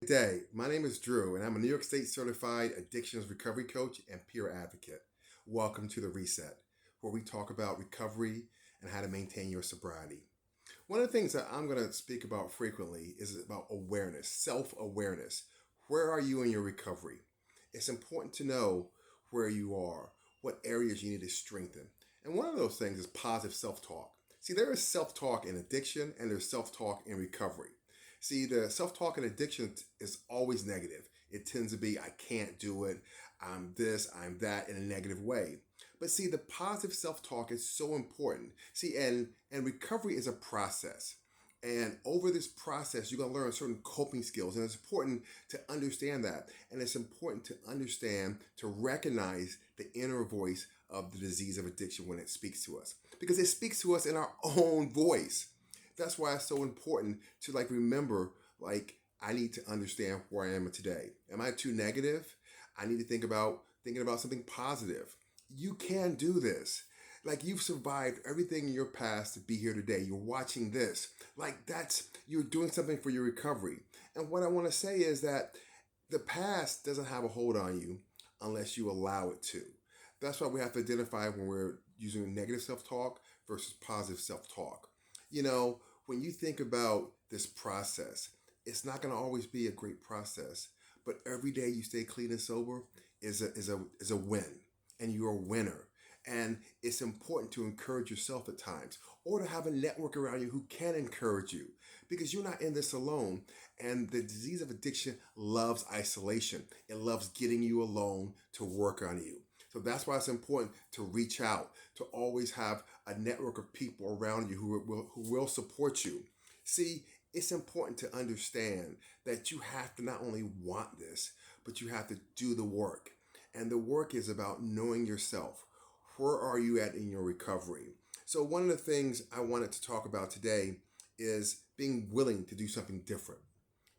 Good day. My name is Drew, and I'm a New York State certified addictions recovery coach and peer advocate. Welcome to the Reset, where we talk about recovery and how to maintain your sobriety. One of the things that I'm going to speak about frequently is about awareness, self awareness. Where are you in your recovery? It's important to know where you are, what areas you need to strengthen. And one of those things is positive self talk. See, there is self talk in addiction and there's self talk in recovery. See, the self talk in addiction is always negative. It tends to be, I can't do it, I'm this, I'm that, in a negative way. But see, the positive self talk is so important. See, and recovery is a process. And over this process, you're going to learn certain coping skills. And it's important to understand that. And it's important to understand, to recognize the inner voice of the disease of addiction when it speaks to us. Because it speaks to us in our own voice. That's why it's so important to remember, I need to understand where I am today. Am I too negative? I need to thinking about something positive. You can do this. You've survived everything in your past to be here today. You're watching this. You're doing something for your recovery. And what I want to say is that the past doesn't have a hold on you unless you allow it to. That's why we have to identify when we're using negative self-talk versus positive self-talk. When you think about this process, it's not going to always be a great process, but every day you stay clean and sober is a win, and you're a winner. And it's important to encourage yourself at times, or to have a network around you who can encourage you, because you're not in this alone. And the disease of addiction loves isolation. It loves getting you alone to work on you. So that's why it's important to reach out, to always have a network of people around you who will support you. See, it's important to understand that you have to not only want this, but you have to do the work. And the work is about knowing yourself. Where are you at in your recovery? So one of the things I wanted to talk about today is being willing to do something different.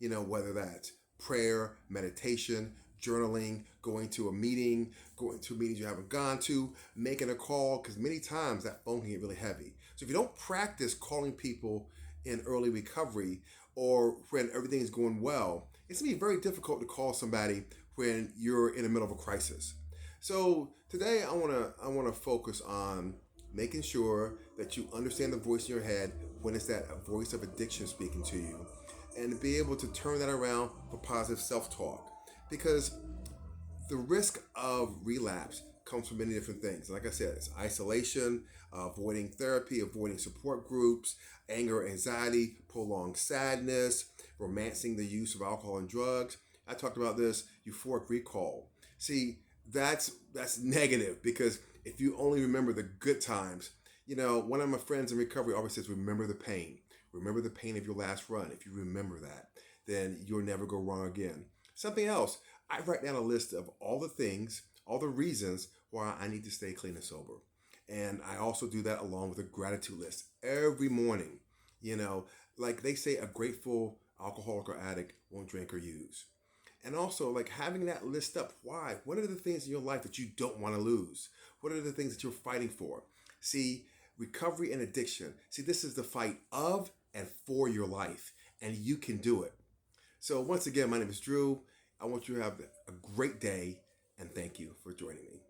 Whether that's prayer, meditation, journaling, going to meetings you haven't gone to, making a call, because many times that phone can get really heavy. So if you don't practice calling people in early recovery or when everything is going well, it's going to be very difficult to call somebody when you're in the middle of a crisis. So today I want to focus on making sure that you understand the voice in your head when it's that voice of addiction speaking to you, and be able to turn that around for positive self-talk. Because the risk of relapse comes from many different things. Like I said, it's isolation, avoiding therapy, avoiding support groups, anger, anxiety, prolonged sadness, romancing the use of alcohol and drugs. I talked about this, euphoric recall. See, that's negative, because if you only remember the good times, one of my friends in recovery always says, remember the pain. Remember the pain of your last run. If you remember that, then you'll never go wrong again. Something else, I write down a list of all the things, all the reasons why I need to stay clean and sober. And I also do that along with a gratitude list every morning. Like they say, a grateful alcoholic or addict won't drink or use. And also, having that list up. Why? What are the things in your life that you don't want to lose? What are the things that you're fighting for? See, recovery and addiction. See, this is the fight of and for your life, and you can do it. So once again, my name is Drew. I want you to have a great day, and thank you for joining me.